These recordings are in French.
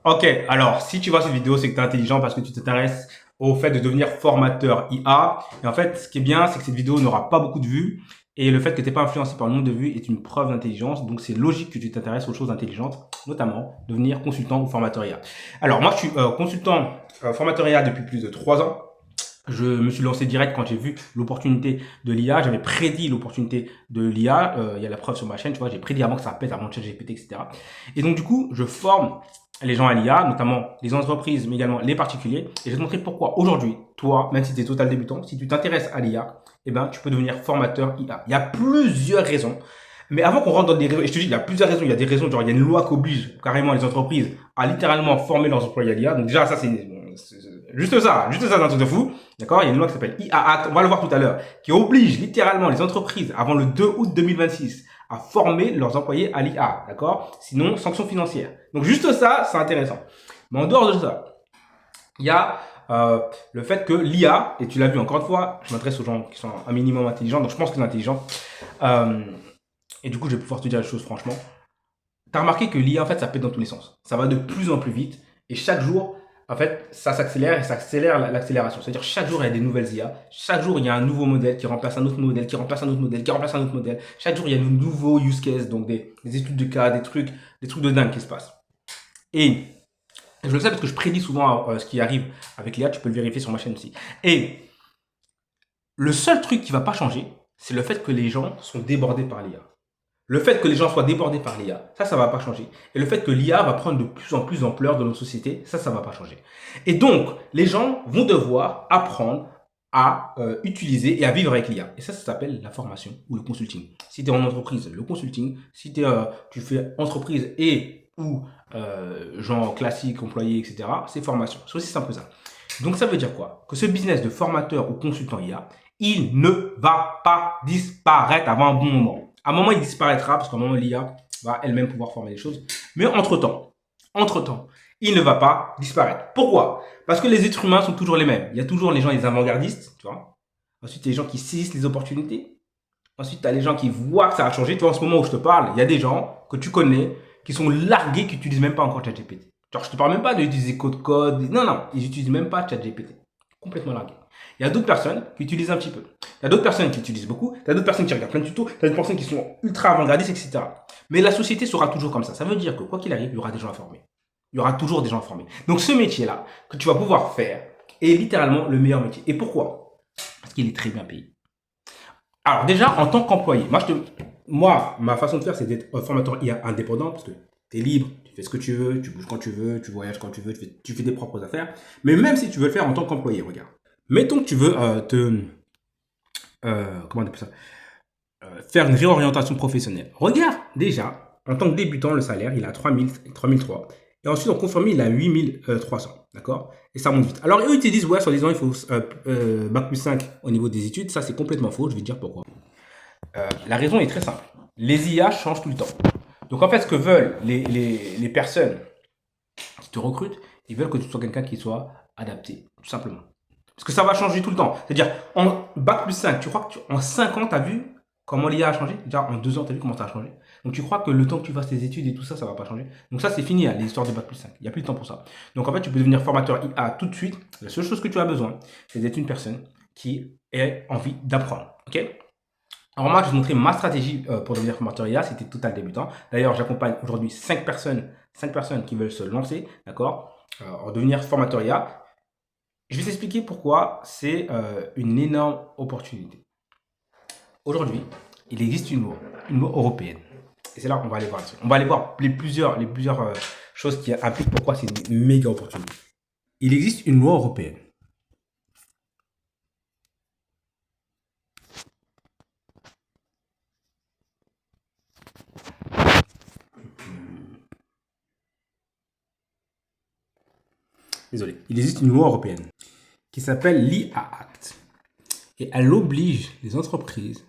Ok, alors si tu vois cette vidéo, c'est que tu es intelligent parce que tu t'intéresses au fait de devenir formateur IA. Et en fait, ce qui est bien, c'est que cette vidéo n'aura pas beaucoup de vues. Et le fait que tu n'es pas influencé par le nombre de vues est une preuve d'intelligence. Donc c'est logique que tu t'intéresses aux choses intelligentes, notamment devenir consultant ou formateur IA. Alors moi, je suis consultant formateur IA depuis plus de 3 ans. Je me suis lancé direct quand j'ai vu l'opportunité de l'IA. J'avais prédit l'opportunité de l'IA. Il y a la preuve sur ma chaîne, tu vois. J'ai prédit avant que ça pète, avant de ChatGPT, etc. Et donc, du coup, je forme les gens à l'IA, notamment les entreprises, mais également les particuliers. Et je vais te montrer pourquoi aujourd'hui, toi, même si tu es total débutant, si tu t'intéresses à l'IA, eh ben, tu peux devenir formateur IA. Il y a plusieurs raisons. Mais avant qu'on rentre dans des raisons, et je te dis, il y a plusieurs raisons. Il y a des raisons, genre, il y a une loi qui oblige carrément les entreprises à littéralement former leurs employés à l'IA. Donc déjà, ça, c'est juste ça, c'est un truc de fou. D'accord? Il y a une loi qui s'appelle IA Act, on va le voir tout à l'heure, qui oblige littéralement les entreprises avant le 2 août 2026 à former leurs employés à l'IA. D'accord? Sinon, sanction financière. Donc juste ça, c'est intéressant. Mais en dehors de ça, il y a le fait que l'IA, et tu l'as vu encore une fois, je m'adresse aux gens qui sont un minimum intelligents, donc je pense qu'ils sont intelligents. Euh, et du coup, je vais pouvoir te dire les choses franchement. Tu as remarqué que l'IA, en fait, ça pète dans tous les sens. Ça va de plus en plus vite. Et chaque jour, en fait, ça s'accélère et ça accélère l'accélération. C'est-à-dire, chaque jour, il y a des nouvelles IA. Chaque jour, il y a un nouveau modèle qui remplace un autre modèle, qui remplace un autre modèle, qui remplace un autre modèle. Chaque jour, il y a de nouveaux use cases, donc des études de cas, des trucs de dingue qui se passent. Et je le sais parce que je prédis souvent ce qui arrive avec l'IA. Tu peux le vérifier sur ma chaîne aussi. Et le seul truc qui va pas changer, c'est le fait que les gens sont débordés par l'IA. Le fait que les gens soient débordés par l'IA, ça va pas changer. Et le fait que l'IA va prendre de plus en plus d'ampleur dans nos sociétés, ça va pas changer. Et donc, les gens vont devoir apprendre à utiliser et à vivre avec l'IA. Et ça s'appelle la formation ou le consulting. Si tu es en entreprise, le consulting. Si tu fais entreprise et ou genre classique, employé, etc., c'est formation. C'est aussi simple que ça. Donc, ça veut dire quoi? Que ce business de formateur ou consultant IA, il ne va pas disparaître avant un bon moment. À un moment, il disparaîtra parce qu'à un moment, l'IA va elle-même pouvoir former les choses. Mais entre-temps, il ne va pas disparaître. Pourquoi? Parce que les êtres humains sont toujours les mêmes. Il y a toujours les gens, les avant-gardistes, tu vois. Ensuite, il y a les gens qui saisissent les opportunités. Ensuite, tu as les gens qui voient que ça a changé. Tu vois, en ce moment où je te parle, il y a des gens que tu connais qui sont largués, qui n'utilisent même pas encore ChatGPT. Genre, je te parle même pas d'utiliser code. Non, non, ils n'utilisent même pas ChatGPT. Complètement largués. Il y a d'autres personnes qui utilisent un petit peu. Il y a d'autres personnes qui utilisent beaucoup. Il y a d'autres personnes qui regardent plein de tutos. Il y a d'autres personnes qui sont ultra avant-gardistes, etc. Mais la société sera toujours comme ça. Ça veut dire que quoi qu'il arrive, il y aura des gens à former. Il y aura toujours des gens à former. Donc ce métier-là, que tu vas pouvoir faire, est littéralement le meilleur métier. Et pourquoi? Parce qu'il est très bien payé. Alors déjà, en tant qu'employé, moi, ma façon de faire, c'est d'être un formateur IA indépendant, parce que tu es libre, tu fais ce que tu veux, tu bouges quand tu veux, tu voyages quand tu veux, tu fais tes propres affaires. Mais même si tu veux le faire en tant qu'employé, regarde. Mettons que tu veux comment on appelle ça, faire une réorientation professionnelle. Regarde, déjà, en tant que débutant, le salaire, il est à 3003. Et ensuite, en confirmé, il est à 8300. D'accord? Et ça monte vite. Alors, eux, ils te disent, ouais, soi-disant, il faut Bac plus 5 au niveau des études. Ça, c'est complètement faux. Je vais te dire pourquoi. La raison est très simple. Les IA changent tout le temps. Donc, en fait, ce que veulent les personnes qui te recrutent, ils veulent que tu sois quelqu'un qui soit adapté, tout simplement. Parce que ça va changer tout le temps. C'est-à-dire, en Bac plus 5, tu crois que en 5 ans, tu as vu comment l'IA a changé? Déjà, en 2 ans, tu as vu comment ça a changé? Donc, tu crois que le temps que tu fasses tes études et tout ça, ça va pas changer? Donc, ça, c'est fini, hein, les histoires de Bac plus 5. Il n'y a plus de temps pour ça. Donc, en fait, tu peux devenir formateur IA tout de suite. La seule chose que tu as besoin, c'est d'être une personne qui ait envie d'apprendre. OK? Alors moi, je vais te montrer ma stratégie pour devenir formateur IA. C'était total débutant. D'ailleurs, j'accompagne aujourd'hui 5 personnes qui veulent se lancer, d'accord, en devenir formateur IA. Je vais t'expliquer pourquoi c'est une énorme opportunité. Aujourd'hui, il existe une loi européenne. Et c'est là qu'on va aller voir. On va aller voir les plusieurs choses qui impliquent pourquoi c'est une méga opportunité. Il existe une loi européenne. Désolé. Il existe une loi européenne qui s'appelle l'IA Act. Et elles obligent les entreprises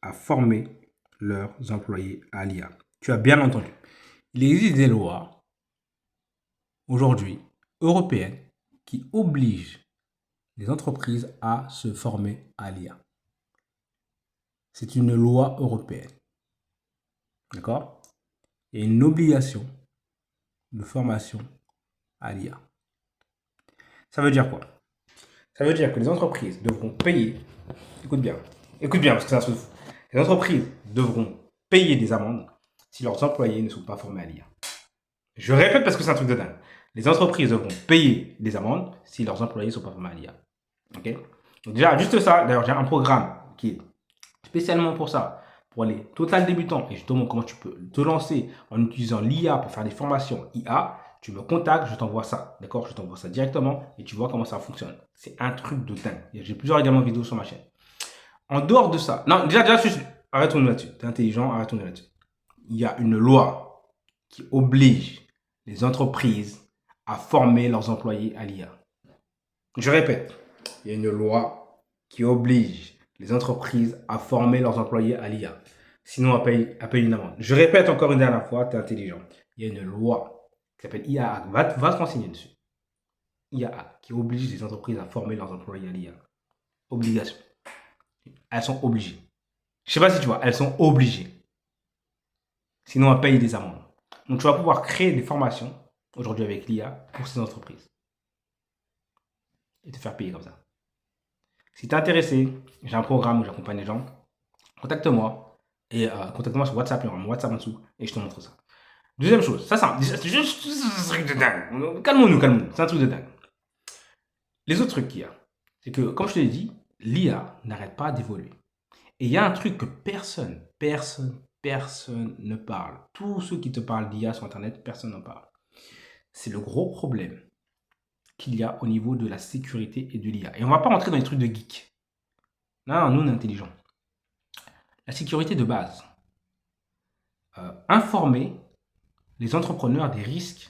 à former leurs employés à l'IA. Tu as bien entendu. Il existe des lois aujourd'hui européennes qui obligent les entreprises à se former à l'IA. c'est une loi européenne. D'accord? Il y a une obligation de formation à l'IA. Ça veut dire quoi? Ça veut dire que les entreprises devront payer, écoute bien parce que ça se fout. Les entreprises devront payer des amendes si leurs employés ne sont pas formés à l'IA. Je répète parce que c'est un truc de dingue. Les entreprises devront payer des amendes si leurs employés ne sont pas formés à l'IA. Ok? Donc déjà, juste ça, d'ailleurs, j'ai un programme qui est spécialement pour ça, pour les total débutants, et je te montre comment tu peux te lancer en utilisant l'IA pour faire des formations IA. Tu me contactes, je t'envoie ça, d'accord? Je t'envoie ça directement et tu vois comment ça fonctionne. C'est un truc de dingue. J'ai plusieurs également vidéos sur ma chaîne. En dehors de ça, non, déjà, arrête-nous là-dessus. T'es intelligent, arrête-nous là-dessus. Il y a une loi qui oblige les entreprises à former leurs employés à l'IA. Je répète, il y a une loi qui oblige les entreprises à former leurs employés à l'IA. Sinon, à payer une amende. Je répète encore une dernière fois, tu es intelligent. Il y a une loi qui s'appelle IA Act. Va te renseigner dessus. IA Act qui oblige les entreprises à former leurs employés à l'IA. Obligation. Elles sont obligées. Je ne sais pas si tu vois, elles sont obligées. Sinon, elles payent des amendes. Donc, tu vas pouvoir créer des formations aujourd'hui avec l'IA pour ces entreprises. Et te faire payer comme ça. Si tu es intéressé, j'ai un programme où j'accompagne les gens. Contacte-moi et contacte-moi sur WhatsApp, il y aura mon WhatsApp en dessous et je te montre ça. Deuxième chose, ça c'est juste un truc de dingue. Calmons-nous, c'est un truc de dingue. Les autres trucs qu'il y a, c'est que, comme je te l'ai dit, l'IA n'arrête pas d'évoluer. Et il y a un truc que personne ne parle. Tous ceux qui te parlent d'IA sur Internet, personne n'en parle. C'est le gros problème qu'il y a au niveau de la sécurité et de l'IA. Et on ne va pas rentrer dans les trucs de geek. Non, nous on est intelligents. La sécurité de base. Informer les entrepreneurs des risques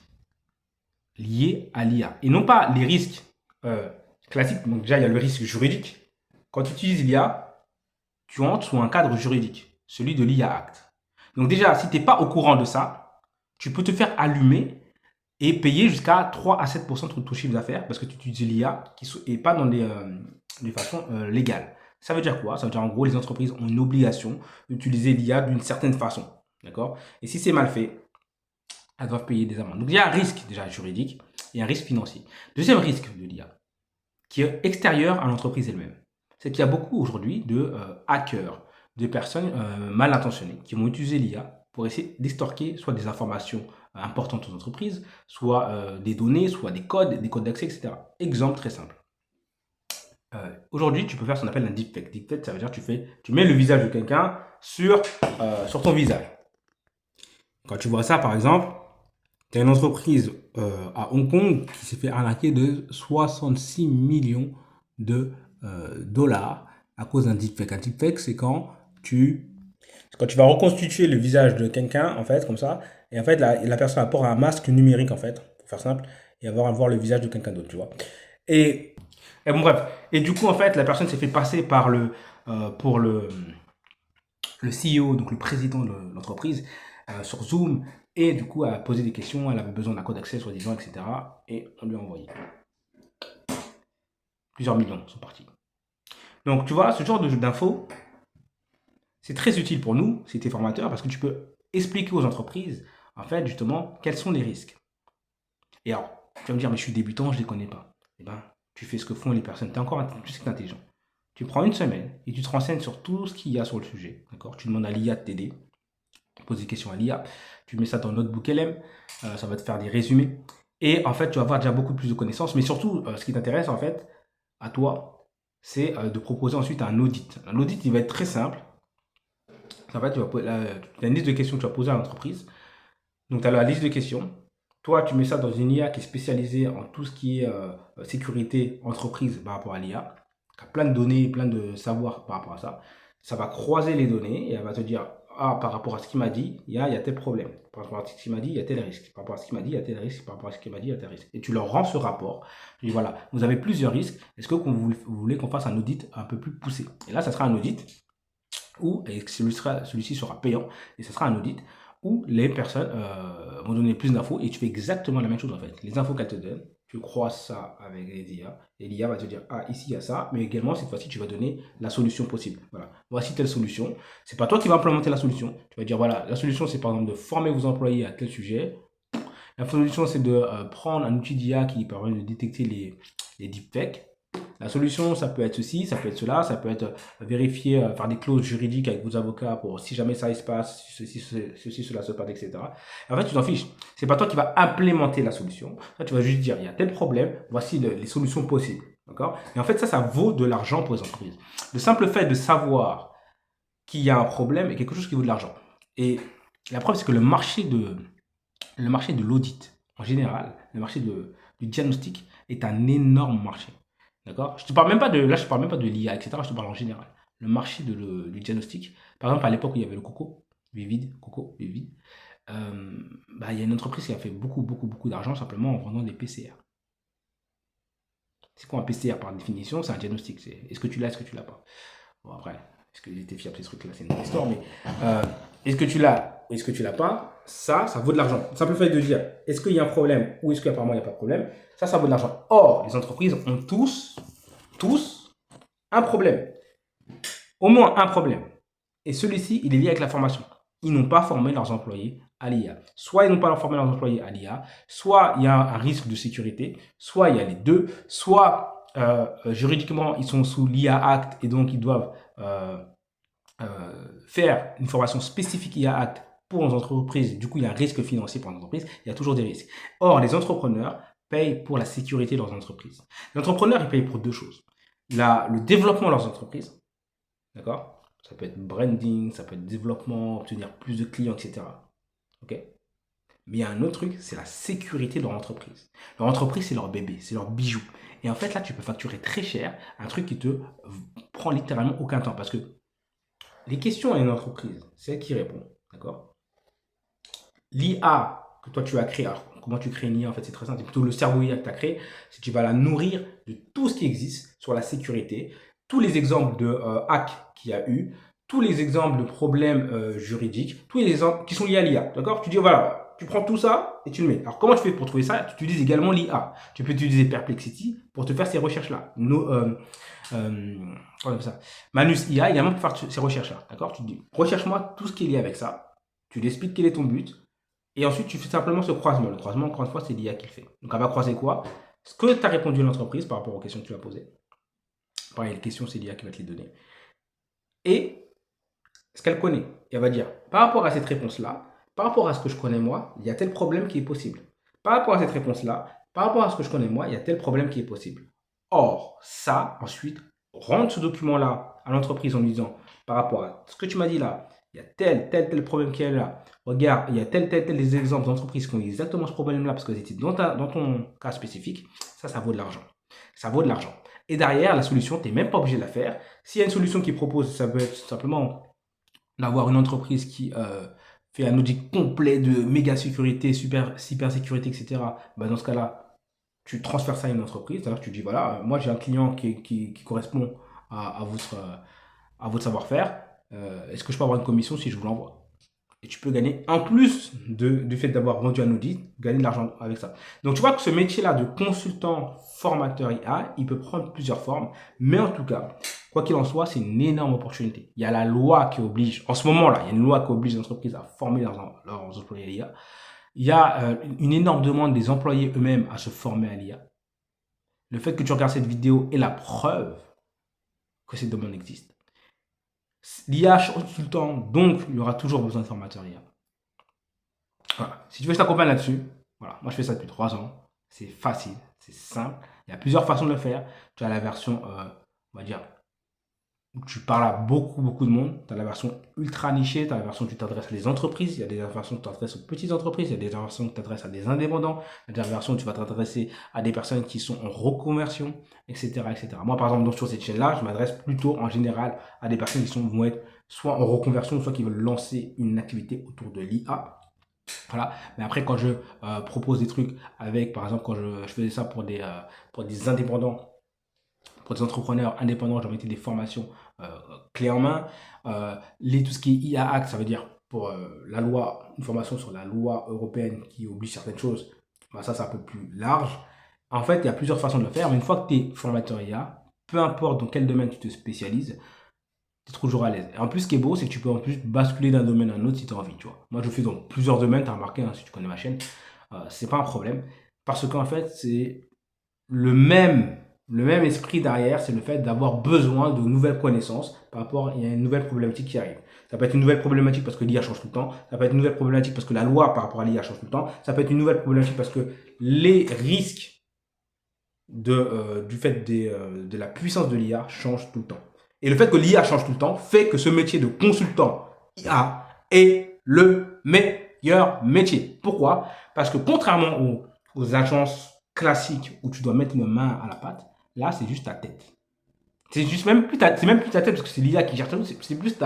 liés à l'IA. Et non pas les risques classiques. Donc déjà, il y a le risque juridique. Quand tu utilises l'IA, tu entres sous un cadre juridique, celui de l'IA Act. Donc déjà, si tu n'es pas au courant de ça, tu peux te faire allumer et payer jusqu'à 3 à 7% de ton chiffre d'affaires parce que tu utilises l'IA et pas dans des façons légales. Ça veut dire quoi? Ça veut dire en gros, les entreprises ont une obligation d'utiliser l'IA d'une certaine façon. D'accord? Et si c'est mal fait, elles doivent payer des amendes. Donc il y a un risque déjà juridique et un risque financier. Deuxième risque de l'IA, qui est extérieur à l'entreprise elle-même, c'est qu'il y a beaucoup aujourd'hui de hackers, de personnes mal intentionnées qui vont utiliser l'IA pour essayer d'extorquer soit des informations importantes aux entreprises, soit des données, soit des codes d'accès, etc. Exemple très simple. Aujourd'hui, tu peux faire ce qu'on appelle un deepfake. Deepfake, ça veut dire que tu mets le visage de quelqu'un sur ton visage. Quand tu vois ça, par exemple, tu as une entreprise à Hong Kong qui s'est fait arnaquer de 66 millions de dollars à cause d'un deepfake. Un deepfake, c'est quand tu vas reconstituer le visage de quelqu'un, en fait, comme ça, et en fait, la personne apporte un masque numérique, en fait, pour faire simple, et voir le visage de quelqu'un d'autre, tu vois. Et bon, bref. Et du coup, en fait, la personne s'est fait passer par pour le CEO, donc le président de l'entreprise, sur Zoom, et du coup, elle a posé des questions, elle avait besoin d'un code d'accès, soi-disant, etc. Et on lui a envoyé. Plusieurs millions sont partis. Donc, tu vois, ce genre d'infos, c'est très utile pour nous, si tu es formateur, parce que tu peux expliquer aux entreprises, en fait, justement, quels sont les risques. Et alors, tu vas me dire, mais je suis débutant, je ne les connais pas. Eh bien, tu fais ce que font les personnes. Tu es encore plus intelligent. Tu prends une semaine et tu te renseignes sur tout ce qu'il y a sur le sujet. D'accord? Tu demandes à l'IA de t'aider. Tu poses des questions à l'IA. Tu mets ça dans Notebook LM. Ça va te faire des résumés. Et en fait, tu vas avoir déjà beaucoup plus de connaissances. Mais surtout, ce qui t'intéresse, en fait, à toi, c'est de proposer ensuite un audit. Un audit, il va être très simple. En fait, tu as une liste de questions que tu vas poser à l'entreprise. Donc, tu as la liste de questions. Toi, tu mets ça dans une IA qui est spécialisée en tout ce qui est sécurité entreprise par rapport à l'IA. Il y a plein de données, plein de savoir par rapport à ça. Ça va croiser les données et elle va te dire, ah, par rapport à ce qu'il m'a dit, il y a tel problème. Par rapport à ce qu'il m'a dit, il y a tel risque. Par rapport à ce qu'il m'a dit, il y a tel risque. Par rapport à ce qu'il m'a dit, il y a tel risque. Et tu leur rends ce rapport. Tu dis, voilà, vous avez plusieurs risques. Est-ce que vous voulez qu'on fasse un audit un peu plus poussé? Et là, ça sera un audit où celui-ci sera payant. Et ce sera un audit où les personnes vont donner plus d'infos et tu fais exactement la même chose en fait. Les infos qu'elles te donnent, tu croises ça avec les IA, et l'IA va te dire, ah, ici, il y a ça, mais également, cette fois-ci, tu vas donner la solution possible. Voilà, voici telle solution. C'est pas toi qui vas implémenter la solution. Tu vas dire, voilà, la solution, c'est par exemple de former vos employés à tel sujet. La solution, c'est de prendre un outil d'IA qui permet de détecter les deepfakes. La solution, ça peut être ceci, ça peut être cela, ça peut être vérifier, faire des clauses juridiques avec vos avocats pour si jamais ça il se passe, ceci, cela se passe, etc. Et en fait, tu t'en fiches. C'est pas toi qui vas implémenter la solution. Là, tu vas juste dire, il y a tel problème, voici les solutions possibles. D'accord? Et en fait, ça vaut de l'argent pour les entreprises. Le simple fait de savoir qu'il y a un problème est quelque chose qui vaut de l'argent. Et la preuve, c'est que le marché de l'audit, en général, le marché du diagnostic est un énorme marché. D'accord? Je te parle même pas de, là, je parle même pas de l'IA, etc. Je te parle en général. Le marché du diagnostic, par exemple, à l'époque où il y avait le Coco, Vivid, bah, il y a une entreprise qui a fait beaucoup d'argent simplement en vendant des PCR. C'est quoi un PCR par définition? C'est un diagnostic. C'est est-ce que tu l'as, est-ce que tu l'as pas? Bon, après, est-ce que j'étais fiable de ces trucs-là? C'est une autre histoire, mais est-ce que tu l'as ou est-ce que tu l'as pas? Ça vaut de l'argent. Le simple fait de dire est-ce qu'il y a un problème ou est-ce qu'apparemment il n'y a pas de problème, ça vaut de l'argent. Or, les entreprises ont tous un problème. Au moins un problème. Et celui-ci, il est lié avec la formation. Ils n'ont pas formé leurs employés à l'IA. Soit ils n'ont pas formé leurs employés à l'IA, soit il y a un risque de sécurité, soit il y a les deux, soit juridiquement, ils sont sous l'IA Act et donc ils doivent faire une formation spécifique IA Act pour les entreprises. Du coup, il y a un risque financier pour les entreprises. Il y a toujours des risques. Or, les entrepreneurs payent pour la sécurité de leurs entreprises. Les entrepreneurs, ils payent pour deux choses. Le développement de leurs entreprises, d'accord? Ça peut être branding, ça peut être développement, obtenir plus de clients, etc. Ok? Mais il y a un autre truc, c'est la sécurité de leur entreprise. Leur entreprise, c'est leur bébé, c'est leur bijou. Et en fait, là, tu peux facturer très cher un truc qui te prend littéralement aucun temps. Parce que les questions à une entreprise, c'est elle qui répond. D'accord? L'IA que toi tu as créé, alors comment tu crées une IA en fait, c'est très simple, c'est plutôt le cerveau IA que tu as créé, c'est que tu vas la nourrir de tout ce qui existe sur la sécurité, tous les exemples de hacks qu'il y a eu, tous les exemples de problèmes juridiques, tous les exemples qui sont liés à l'IA. D'accord? Tu dis voilà, tu prends tout ça et tu le mets. Alors comment tu fais pour trouver ça? Tu utilises également l'IA. Tu peux utiliser Perplexity pour te faire ces recherches-là. Ça. Manus IA également pour faire ces recherches-là. D'accord? Tu te dis recherche-moi tout ce qui est lié avec ça. Tu lui expliques quel est ton but. Et ensuite, tu fais simplement ce croisement. Le croisement, encore une fois, c'est l'IA qui le fait. Donc, elle va croiser quoi? Ce que tu as répondu à l'entreprise par rapport aux questions que tu as posées. Pareil, les questions, c'est l'IA qui va te les donner. Et ce qu'elle connaît. Et elle va dire, par rapport à cette réponse-là, par rapport à ce que je connais moi, il y a tel problème qui est possible. Par rapport à cette réponse-là, par rapport à ce que je connais moi, il y a tel problème qui est possible. Or, ça, ensuite, rendre ce document-là à l'entreprise en lui disant, par rapport à ce que tu m'as dit là, il y a tel problème qui est là. Regarde, il y a tel des exemples d'entreprises qui ont exactement ce problème-là parce que c'était dans ton cas spécifique. Ça vaut de l'argent. Ça vaut de l'argent. Et derrière, la solution, tu n'es même pas obligé de la faire. S'il y a une solution qui propose, ça peut être simplement d'avoir une entreprise qui fait un audit complet de méga sécurité, super sécurité, etc. Bah, dans ce cas-là, tu transfères ça à une entreprise. C'est-à-dire que tu dis, voilà, moi j'ai un client qui correspond à votre savoir-faire. Est-ce que je peux avoir une commission si je vous l'envoie? Et tu peux gagner, en plus du fait d'avoir vendu un audit, gagner de l'argent avec ça. Donc tu vois que ce métier-là de consultant formateur IA, il peut prendre plusieurs formes. Mais en tout cas, quoi qu'il en soit, c'est une énorme opportunité. Il y a la loi qui oblige, en ce moment-là, il y a une loi qui oblige les entreprises à former leurs employés à l'IA. Il y a une énorme demande des employés eux-mêmes à se former à l'IA. Le fait que tu regardes cette vidéo est la preuve que cette demande existe. L'IA change tout le temps, donc il y aura toujours besoin de formateurs IA. Voilà. Si tu veux que je t'accompagne là-dessus, voilà. Moi je fais ça depuis 3 ans. C'est facile, c'est simple. Il y a plusieurs façons de le faire. Tu as la version, on va dire, où tu parles à beaucoup de monde. Tu as la version ultra nichée, tu as la version où tu t'adresses à des entreprises. Il y a des versions où tu t'adresses aux petites entreprises. Il y a des versions où tu t'adresses à des indépendants. Il y a des versions où tu vas t'adresser à des personnes qui sont en reconversion, etc. Moi, par exemple, donc, sur cette chaîne-là, je m'adresse plutôt en général à des personnes qui vont être soit en reconversion, soit qui veulent lancer une activité autour de l'IA. Voilà. Mais après, quand je propose des trucs avec, par exemple, quand je faisais ça pour des indépendants, pour des entrepreneurs indépendants, j'en mettais des formations clés en main. Tout ce qui est IA Act, ça veut dire pour la loi, une formation sur la loi européenne qui oblige certaines choses, bah ça c'est un peu plus large. En fait, il y a plusieurs façons de le faire. Mais une fois que tu es formateur IA, peu importe dans quel domaine tu te spécialises, tu es toujours à l'aise. Et en plus, ce qui est beau, c'est que tu peux en plus basculer d'un domaine à un autre si tu as envie, tu vois. Moi, je fais dans plusieurs domaines, tu as remarqué, hein, si tu connais ma chaîne, c'est pas un problème. Parce qu'en fait, c'est le même, le même esprit derrière, c'est le fait d'avoir besoin de nouvelles connaissances par rapport à une nouvelle problématique qui arrive. Ça peut être une nouvelle problématique parce que l'IA change tout le temps. Ça peut être une nouvelle problématique parce que la loi par rapport à l'IA change tout le temps. Ça peut être une nouvelle problématique parce que les risques du fait de la puissance de l'IA changent tout le temps. Et le fait que l'IA change tout le temps fait que ce métier de consultant IA est le meilleur métier. Pourquoi? Parce que contrairement aux agences classiques où tu dois mettre une main à la pâte, là c'est juste ta tête. C'est juste même plus ta, c'est même plus ta tête parce que c'est l'IA qui gère tout, c'est plus juste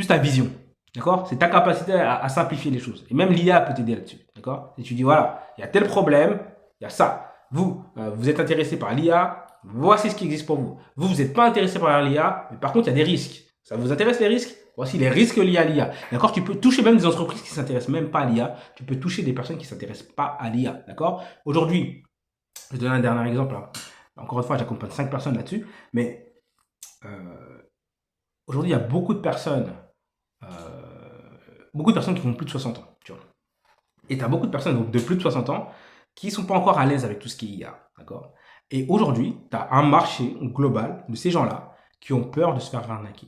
ta vision. D'accord? C'est ta capacité à simplifier les choses. Et même l'IA peut t'aider là-dessus. D'accord? Si tu dis voilà, il y a tel problème, il y a ça. Vous êtes intéressé par l'IA, voici ce qui existe pour vous. Vous n'êtes pas intéressé par l'IA, mais par contre, il y a des risques. Ça vous intéresse les risques? Voici les risques liés à l'IA. D'accord? Tu peux toucher même des entreprises qui ne s'intéressent même pas à l'IA. Tu peux toucher des personnes qui ne s'intéressent pas à l'IA. D'accord? Aujourd'hui, je vais donner un dernier exemple. Hein. Encore une fois, j'accompagne 5 personnes là-dessus. Mais aujourd'hui, il y a beaucoup de personnes qui ont plus de 60 ans. Tu vois. Et tu as beaucoup de personnes donc, de plus de 60 ans qui ne sont pas encore à l'aise avec tout ce qui est IA. D'accord? Et aujourd'hui, tu as un marché global de ces gens-là qui ont peur de se faire arnaquer.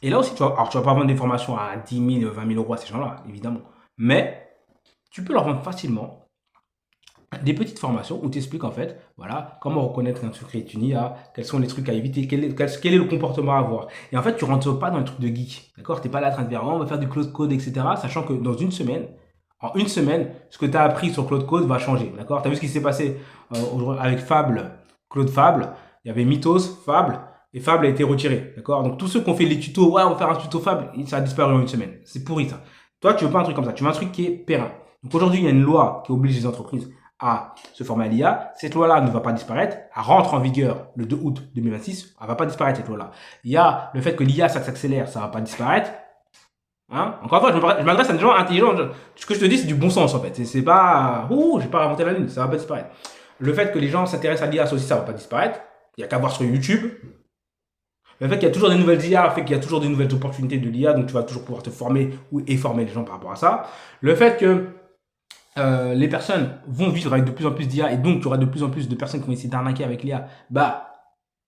Et là aussi, tu vas pas vendre des formations à 10 000, 20 000 euros à ces gens-là, évidemment. Mais tu peux leur vendre facilement des petites formations où tu expliques en fait, voilà, comment reconnaître un secret est une IA, quels sont les trucs à éviter, quel est le comportement à avoir. Et en fait, tu rentres pas dans les trucs de geek, d'accord? Tu n'es pas là en train de dire, oh, on va faire du cloud code, etc. Sachant que dans une semaine, en une semaine, ce que tu as appris sur Claude Code va changer, d'accord? Tu as vu ce qui s'est passé avec Fable, Claude Fable, il y avait Mythos, Fable, et Fable a été retiré, d'accord? Donc tous ceux qui ont fait les tutos, ouais, on va faire un tuto Fable, ça a disparu en une semaine. C'est pourri ça. Toi, tu veux pas un truc comme ça, tu veux un truc qui est périn. Donc aujourd'hui, il y a une loi qui oblige les entreprises à se former à l'IA. Cette loi-là ne va pas disparaître. Elle rentre en vigueur le 2 août 2026. Elle va pas disparaître, cette loi-là. Il y a le fait que l'IA, ça s'accélère, ça va pas disparaître. Hein? Encore une fois, je m'adresse à des gens intelligents. Ce que je te dis, c'est du bon sens, en fait. C'est pas, j'ai pas inventé la lune, ça va pas disparaître. Le fait que les gens s'intéressent à l'IA, ça aussi, ça va pas disparaître. Il y a qu'à voir sur YouTube. Le fait qu'il y a toujours des nouvelles IA fait qu'il y a toujours des nouvelles opportunités de l'IA, donc tu vas toujours pouvoir te former et former les gens par rapport à ça. Le fait que les personnes vont vivre avec de plus en plus d'IA et donc tu auras de plus en plus de personnes qui vont essayer d'arnaquer avec l'IA, bah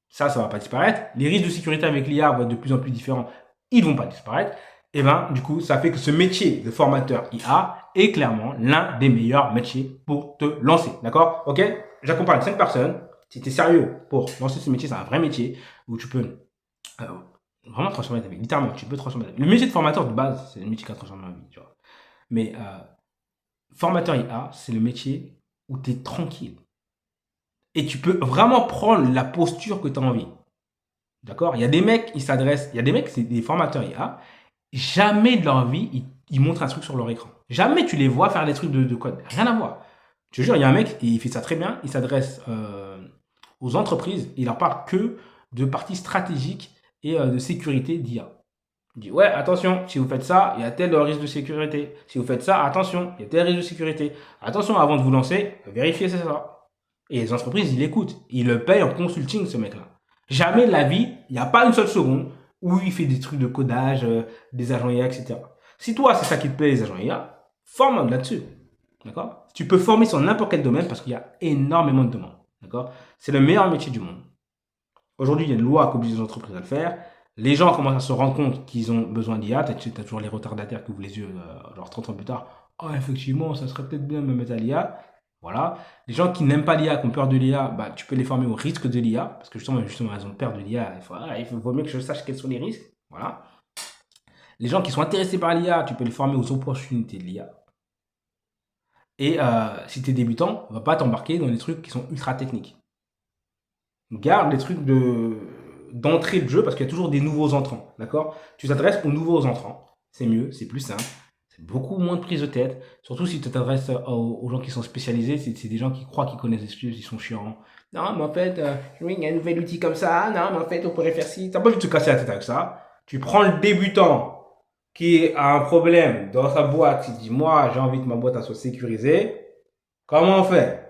ça va pas disparaître. Les risques de sécurité avec l'IA vont être de plus en plus différents, ils vont pas disparaître. Et ben du coup, ça fait que ce métier de formateur IA est clairement l'un des meilleurs métiers pour te lancer. D'accord? Ok? J'accompagne 5 personnes. Si tu es sérieux pour lancer ce métier, c'est un vrai métier où tu peux vraiment transformer ta vie. Littéralement, tu peux transformer ta vie. Le métier de formateur de base, c'est le métier qui a transformé ma vie. Tu vois. Mais formateur IA, c'est le métier où tu es tranquille. Et tu peux vraiment prendre la posture que tu as envie. D'accord? Il y a des mecs, c'est des formateurs IA, jamais de leur vie, ils montrent un truc sur leur écran. Jamais tu les vois faire des trucs de code. Rien à voir. Je te jure, il y a un mec, il fait ça très bien, il s'adresse aux entreprises, il leur parle que de parties stratégiques et de sécurité d'IA. Il dit, ouais, attention, si vous faites ça, il y a tel risque de sécurité. Si vous faites ça, attention, il y a tel risque de sécurité. Attention, avant de vous lancer, vérifiez c'est ça. Et les entreprises, ils l'écoutent. Ils le payent en consulting, ce mec-là. Jamais de la vie, il n'y a pas une seule seconde où il fait des trucs de codage, des agents IA, etc. Si toi, c'est ça qui te plaît, les agents IA, forme là-dessus. D'accord? Tu peux former sur n'importe quel domaine parce qu'il y a énormément de demandes. D'accord? C'est le meilleur métier du monde. Aujourd'hui, il y a une loi qui oblige les entreprises à le faire. Les gens commencent à se rendre compte qu'ils ont besoin d'IA. Tu as toujours les retardataires qui ouvrent les yeux, genre 30 ans plus tard. Oh, effectivement, ça serait peut-être bien de me mettre à l'IA. Voilà. Les gens qui n'aiment pas l'IA, qui ont peur de l'IA, bah, tu peux les former au risque de l'IA. Parce que justement, elles ont peur de l'IA. Il vaut mieux que je sache quels sont les risques. Voilà. Les gens qui sont intéressés par l'IA, tu peux les former aux opportunités de l'IA. Et si tu es débutant, on va pas t'embarquer dans des trucs qui sont ultra techniques. Garde les trucs d'entrée de jeu parce qu'il y a toujours des nouveaux entrants, d'accord? Tu t'adresses aux nouveaux entrants, c'est mieux, c'est plus simple, c'est beaucoup moins de prise de tête, surtout si tu t'adresses aux gens qui sont spécialisés, c'est des gens qui croient qu'ils connaissent les choses, ils sont chiants. Non, mais en fait, il y a un nouvel outil comme ça, non, mais en fait, on pourrait faire ci. T'as pas envie de te casser la tête avec ça. Tu prends le débutant qui a un problème dans sa boîte, qui dit, moi, j'ai envie que ma boîte elle soit sécurisée, comment on fait?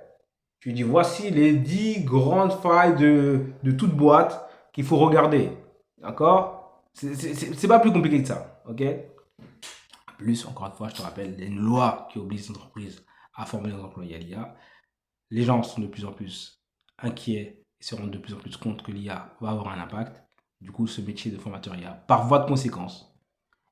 Je lui dis, voici les 10 grandes failles de toute boîte qu'il faut regarder. D'accord? C'est pas plus compliqué que ça. Ok? En plus, encore une fois, je te rappelle, il y a une loi qui oblige les entreprises à former leurs employés à l'IA. Les gens sont de plus en plus inquiets et se rendent de plus en plus compte que l'IA va avoir un impact. Du coup, ce métier de formateur IA, par voie de conséquence,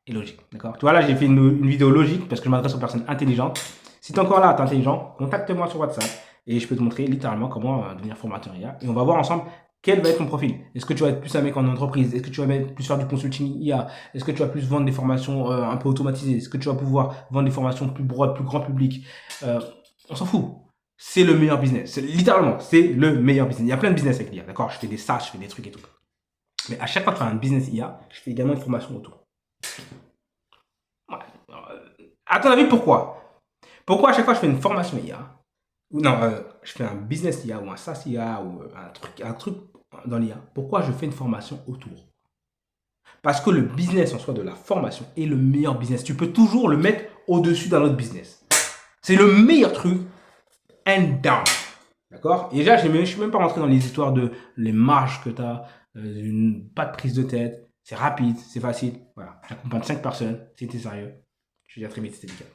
est logique. D'accord? Tu vois, là, j'ai fait une vidéo logique parce que je m'adresse aux personnes intelligentes. Si tu es encore là, tu es intelligent, contacte-moi sur WhatsApp et je peux te montrer littéralement comment devenir formateur IA. Et on va voir ensemble quel va être ton profil. Est-ce que tu vas être plus un mec en entreprise? Est-ce que tu vas plus faire du consulting IA? Est-ce que tu vas plus vendre des formations un peu automatisées? Est-ce que tu vas pouvoir vendre des formations plus broades, plus grand public? On s'en fout. C'est le meilleur business. Littéralement, c'est le meilleur business. Il y a plein de business avec l'IA, d'accord? Je fais des SaaS, je fais des trucs et tout. Mais à chaque fois que je fais un business IA, je fais également une formation autour. Ouais. À ton avis, pourquoi? Pourquoi à chaque fois que je fais une formation IA, ou non, je fais un business IA ou un SaaS IA ou un truc dans l'IA, pourquoi je fais une formation autour? Parce que le business en soi de la formation est le meilleur business. Tu peux toujours le mettre au-dessus d'un autre business. C'est le meilleur truc, hand down. D'accord? Et déjà, je ne suis même pas rentré dans les histoires de les marges que tu as, pas de prise de tête, c'est rapide, c'est facile. Voilà, j'accompagne 5 personnes, si tu es sérieux. Je te dis à très vite, c'était Lucas.